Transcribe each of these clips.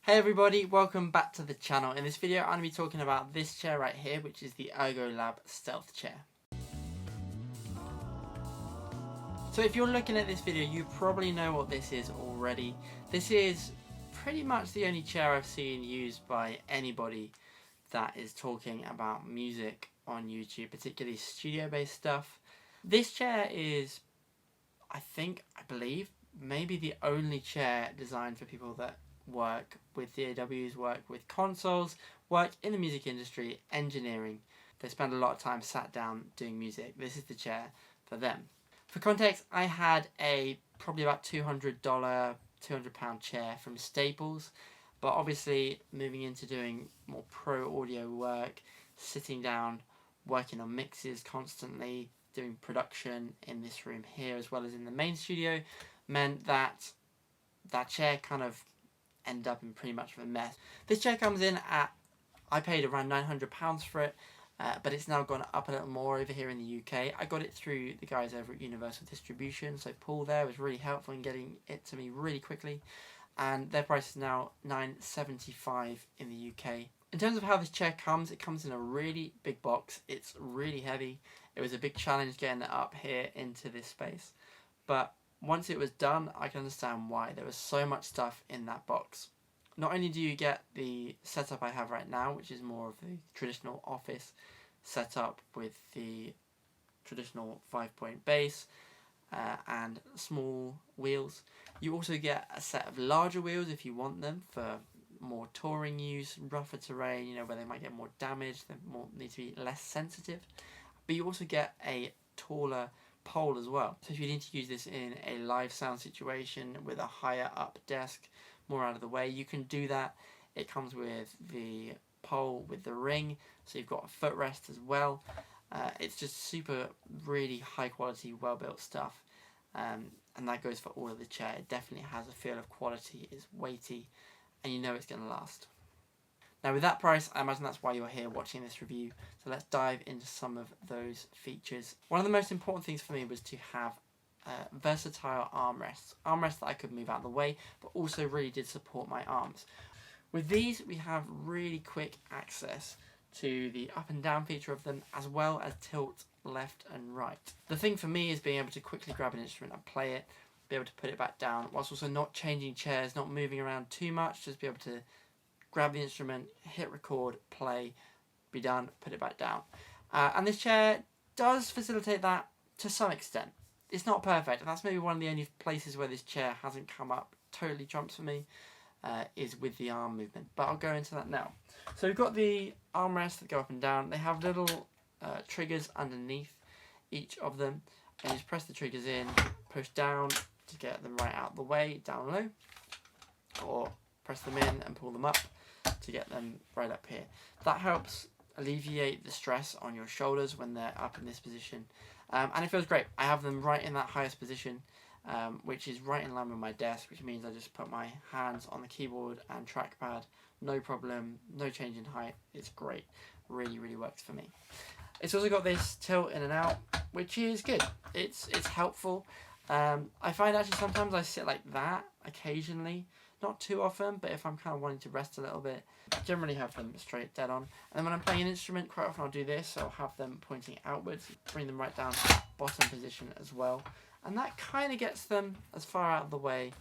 Hey everybody, welcome back to the channel. In this video I'm going to be talking about this chair right here, which is the Ergolab Stealth Chair. So if you're looking at this video, you probably know what this is already. This is pretty much the only chair I've seen used by anybody that is talking about music on YouTube, particularly studio-based stuff. This chair is, I believe, maybe the only chair designed for people that work with DAWs, work with consoles, work in the music industry, engineering. They spend a lot of time sat down doing music. This is the chair for them. For context, I had a probably about £200 chair from Staples, but obviously moving into doing more pro audio work, sitting down, working on mixes constantly, doing production in this room here as well as in the main studio, meant that that chair kind of ended up in pretty much of a mess. This chair comes in at, I paid around £900 for it, but it's now gone up a little more over here in the UK. I got it through the guys over at Universal Distribution, so Paul there was really helpful in getting it to me really quickly, and their price is now £9.75 in the UK. In terms of how this chair comes, it comes in a really big box. It's really heavy. It was a big challenge getting it up here into this space, but once it was done, I can understand why. There was so much stuff in that box. Not only do you get the setup I have right now, which is more of the traditional office setup with the traditional 5-point base and small wheels, you also get a set of larger wheels if you want them for more touring use, rougher terrain, where they might get more damage, they need to be less sensitive. But you also get a taller pole as well. So if you need to use this in a live sound situation with a higher up desk, more out of the way, you can do that. It comes with the pole with the ring, so you've got a footrest as well. It's just super, really high quality, well built stuff, and that goes for all of the chair. It definitely has a feel of quality, it's weighty, and you know it's going to last. Now with that price, I imagine that's why you're here watching this review, so let's dive into some of those features. One of the most important things for me was to have versatile armrests. Armrests that I could move out of the way, but also really did support my arms. With these, we have really quick access to the up and down feature of them, as well as tilt left and right. The thing for me is being able to quickly grab an instrument and play it, be able to put it back down, whilst also not changing chairs, not moving around too much, just be able to grab the instrument, hit record, play, be done, put it back down. And this chair does facilitate that to some extent. It's not perfect, and that's maybe one of the only places where this chair hasn't come up totally trumps for me, is with the arm movement. But I'll go into that now. So we've got the armrests that go up and down. They have little triggers underneath each of them, and you just press the triggers in, push down to get them right out of the way, down low, or press them in and pull them up to get them right up here. That helps alleviate the stress on your shoulders when they're up in this position, and it feels great. I have them right in that highest position, which is right in line with my desk, which means I just put my hands on the keyboard and trackpad, no problem, no change in height. It's great, really works for me. It's also got this tilt in and out, which is good. It's helpful. I find actually sometimes I sit like that occasionally, not too often, but if I'm kind of wanting to rest a little bit, I generally have them straight dead on. And then when I'm playing an instrument, quite often I'll do this, so I'll have them pointing outwards, bring them right down to bottom position as well. And that kind of gets them as far out of the way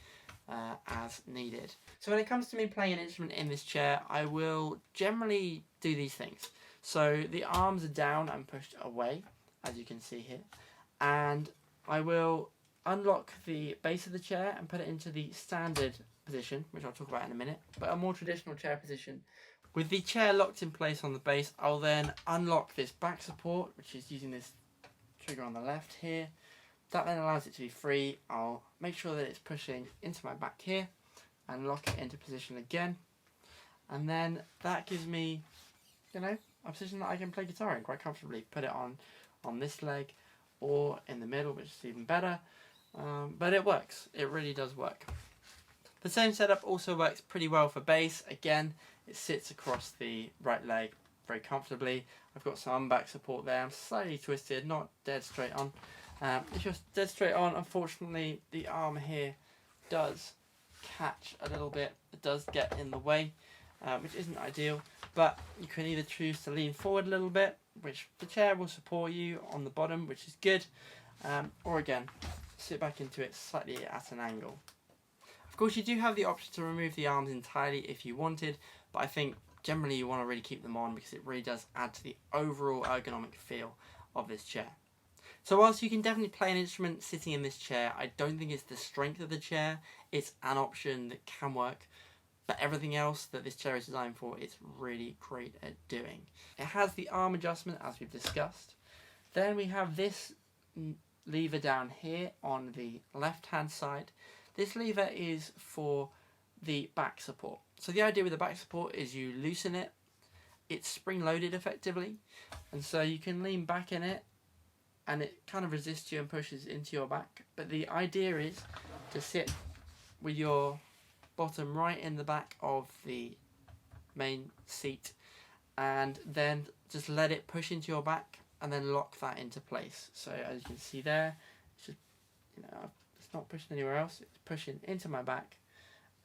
as needed. So when it comes to me playing an instrument in this chair, I will generally do these things. So the arms are down and pushed away, as you can see here. And I will unlock the base of the chair and put it into the standard position, which I'll talk about in a minute, but a more traditional chair position. With the chair locked in place on the base, I'll then unlock this back support, which is using this trigger on the left here. That then allows it to be free. I'll make sure that it's pushing into my back here and lock it into position again. And then that gives me, a position that I can play guitar in quite comfortably. Put it on this leg or in the middle, which is even better. But it works. It really does work. The same setup also works pretty well for bass. Again, it sits across the right leg very comfortably. I've got some back support there. I'm slightly twisted, not dead straight on. If you're dead straight on, unfortunately, the arm here does catch a little bit. It does get in the way, which isn't ideal, but you can either choose to lean forward a little bit, which the chair will support you on the bottom, which is good, or again, sit back into it slightly at an angle. Of course, you do have the option to remove the arms entirely if you wanted, but I think generally you want to really keep them on because it really does add to the overall ergonomic feel of this chair. So whilst you can definitely play an instrument sitting in this chair, I don't think it's the strength of the chair. It's an option that can work, but everything else that this chair is designed for, it's really great at doing. It has the arm adjustment as we've discussed. Then we have this lever down here on the left hand side. This lever is for the back support. So the idea with the back support is you loosen it, it's spring loaded effectively, and so you can lean back in it and it kind of resists you and pushes into your back. But the idea is to sit with your bottom right in the back of the main seat and then just let it push into your back and then lock that into place. So as you can see there, it's just, it's not pushing anywhere else, it's pushing into my back,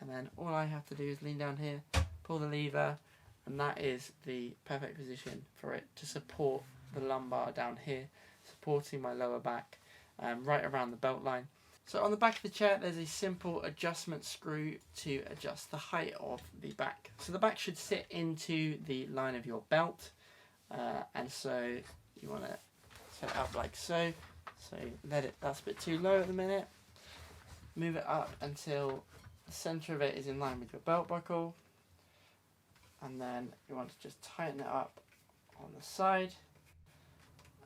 and then all I have to do is lean down here, pull the lever, and that is the perfect position for it to support the lumbar down here, supporting my lower back right around the belt line. So on the back of the chair there's a simple adjustment screw to adjust the height of the back. So the back should sit into the line of your belt, and so you want to set it up like so. So that's a bit too low at the minute. Move it up until the centre of it is in line with your belt buckle, and then you want to just tighten it up on the side,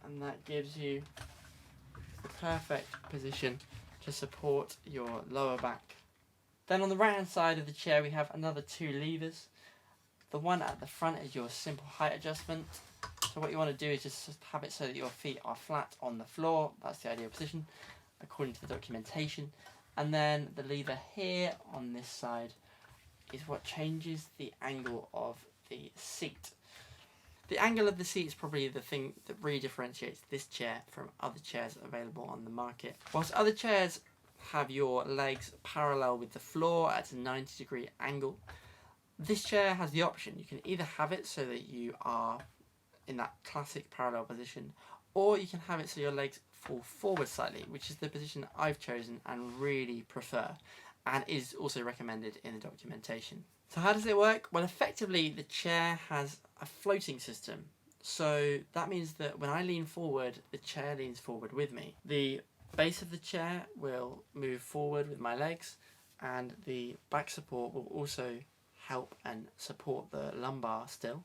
and that gives you the perfect position to support your lower back. Then on the right hand side of the chair we have another two levers. The one at the front is your simple height adjustment. So what you want to do is just have it so that your feet are flat on the floor. That's the ideal position according to the documentation. And then the lever here on this side is what changes the angle of the seat. The angle of the seat is probably the thing that really differentiates this chair from other chairs available on the market. Whilst other chairs have your legs parallel with the floor at a 90-degree angle, this chair has the option. You can either have it so that you are in that classic parallel position, or you can have it so your legs fall forward slightly, which is the position I've chosen and really prefer, and is also recommended in the documentation. So how does it work? Well, effectively the chair has a floating system. So that means that when I lean forward, the chair leans forward with me. The base of the chair will move forward with my legs, and the back support will also help and support the lumbar still.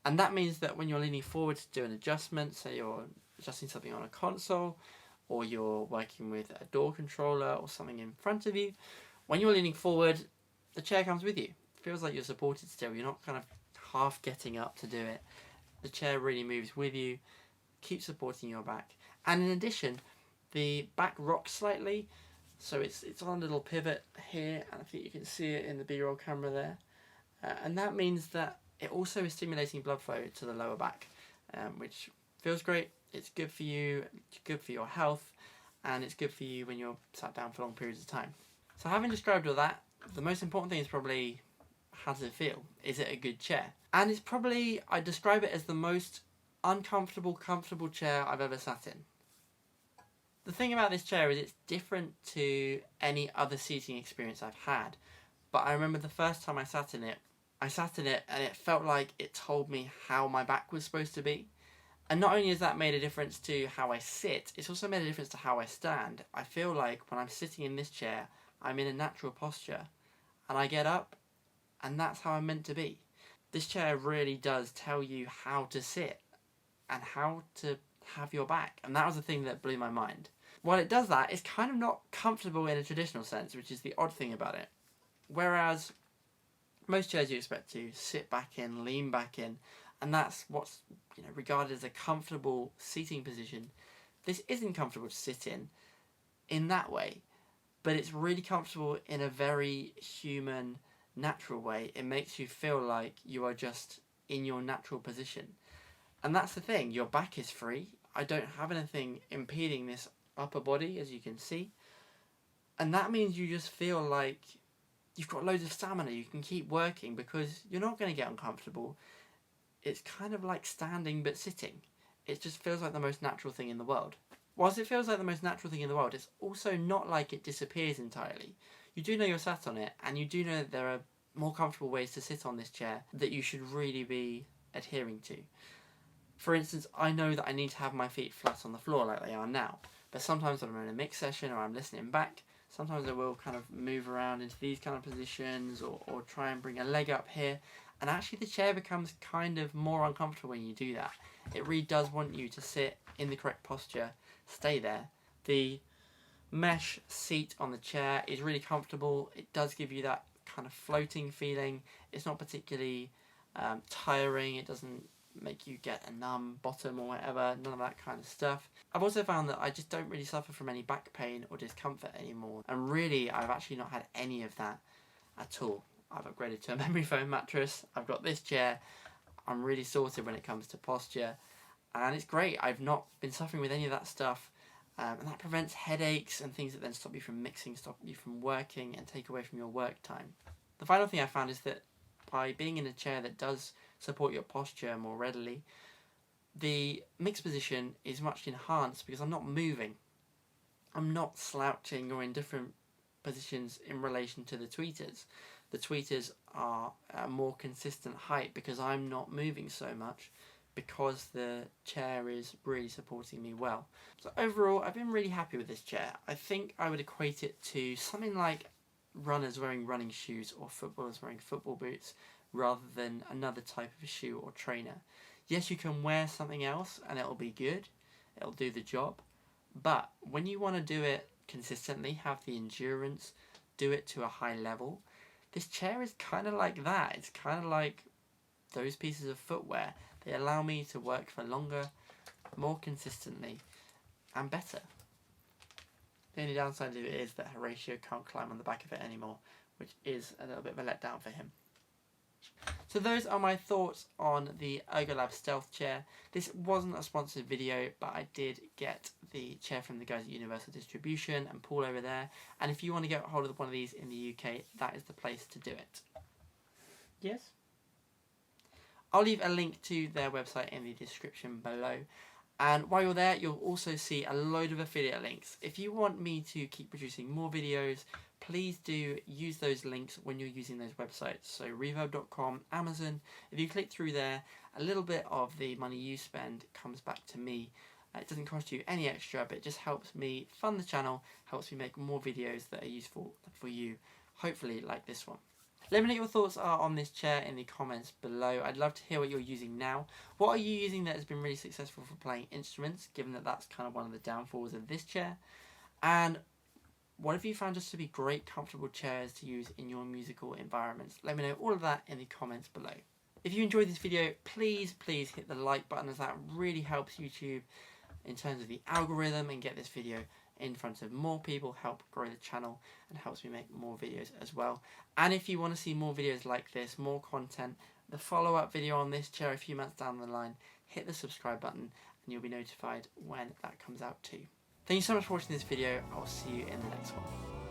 And that means that when you're leaning forward to do an adjustment, say you're adjusting something on a console, or you're working with a door controller or something in front of you, when you're leaning forward, the chair comes with you. It feels like you're supported still. You're not kind of half getting up to do it. The chair really moves with you, keeps supporting your back. And in addition, the back rocks slightly, so it's on a little pivot here, and I think you can see it in the B-roll camera there. And that means that it also is stimulating blood flow to the lower back, which feels great. It's good for you, it's good for your health, and it's good for you when you're sat down for long periods of time. So having described all that, the most important thing is probably, how does it feel? Is it a good chair? And it's probably, I describe it as the most uncomfortable, comfortable chair I've ever sat in. The thing about this chair is it's different to any other seating experience I've had, but I remember the first time I sat in it and it felt like it told me how my back was supposed to be. And not only has that made a difference to how I sit, it's also made a difference to how I stand. I feel like when I'm sitting in this chair, I'm in a natural posture, and I get up, and that's how I'm meant to be. This chair really does tell you how to sit and how to have your back, and that was the thing that blew my mind. While it does that, it's kind of not comfortable in a traditional sense, which is the odd thing about it. Whereas most chairs you expect to sit back in, lean back in, and that's what's regarded as a comfortable seating position. This isn't comfortable to sit in that way, but it's really comfortable in a very human, natural way. It makes you feel like you are just in your natural position. And that's the thing, your back is free. I don't have anything impeding this upper body, as you can see. And that means you just feel like you've got loads of stamina, you can keep working because you're not going to get uncomfortable. It's kind of like standing but sitting. It just feels like the most natural thing in the world. Whilst it feels like the most natural thing in the world, it's also not like it disappears entirely. You do know you're sat on it, and you do know that there are more comfortable ways to sit on this chair that you should really be adhering to. For instance, I know that I need to have my feet flat on the floor like they are now, but sometimes when I'm in a mix session or I'm listening back, sometimes I will kind of move around into these kind of positions or try and bring a leg up here, and actually the chair becomes kind of more uncomfortable when you do that. It really does want you to sit in the correct posture, stay there. The mesh seat on the chair is really comfortable. It does give you that kind of floating feeling. It's not particularly tiring. It doesn't make you get a numb bottom or whatever, none of that kind of stuff. I've also found that I just don't really suffer from any back pain or discomfort anymore, and really I've actually not had any of that at all. I've upgraded to a memory foam mattress, I've got this chair, I'm really sorted when it comes to posture, and it's great. I've not been suffering with any of that stuff, and that prevents headaches and things that then stop you from mixing, stop you from working and take away from your work time. The final thing I found is that by being in a chair that does support your posture more readily, the mix position is much enhanced because I'm not moving. I'm not slouching or in different positions in relation to the tweeters. The tweeters are at a more consistent height because I'm not moving so much, because the chair is really supporting me well. So overall, I've been really happy with this chair. I think I would equate it to something like runners wearing running shoes or footballers wearing football boots, rather than another type of shoe or trainer. Yes, you can wear something else and it'll be good, it'll do the job, but when you want to do it consistently, have the endurance, do it to a high level, this chair is kind of like that. It's kind of like those pieces of footwear. They allow me to work for longer, more consistently, and better. The only downside of it is that Horatio can't climb on the back of it anymore, which is a little bit of a letdown for him. So those are my thoughts on the Ergolab Stealth Chair. This wasn't a sponsored video, but I did get the chair from the guys at Universal Distribution and Paul over there. And if you want to get hold of one of these in the UK, that is the place to do it. Yes? I'll leave a link to their website in the description below. And while you're there, you'll also see a load of affiliate links. If you want me to keep producing more videos, please do use those links when you're using those websites. So reverb.com, Amazon, if you click through there, a little bit of the money you spend comes back to me. It doesn't cost you any extra, but it just helps me fund the channel, helps me make more videos that are useful for you, hopefully like this one. Let me know what your thoughts are on this chair in the comments below. I'd love to hear what you're using now. What are you using that has been really successful for playing instruments, given that that's kind of one of the downfalls of this chair? And what have you found just to be great, comfortable chairs to use in your musical environments? Let me know all of that in the comments below. If you enjoyed this video, please hit the like button, as that really helps YouTube in terms of the algorithm and get this video in front of more people, help grow the channel, and helps me make more videos as well. And if you want to see more videos like this, more content, the follow-up video on this chair a few months down the line, hit the subscribe button and you'll be notified when that comes out too. Thank you so much for watching this video. I'll see you in the next one.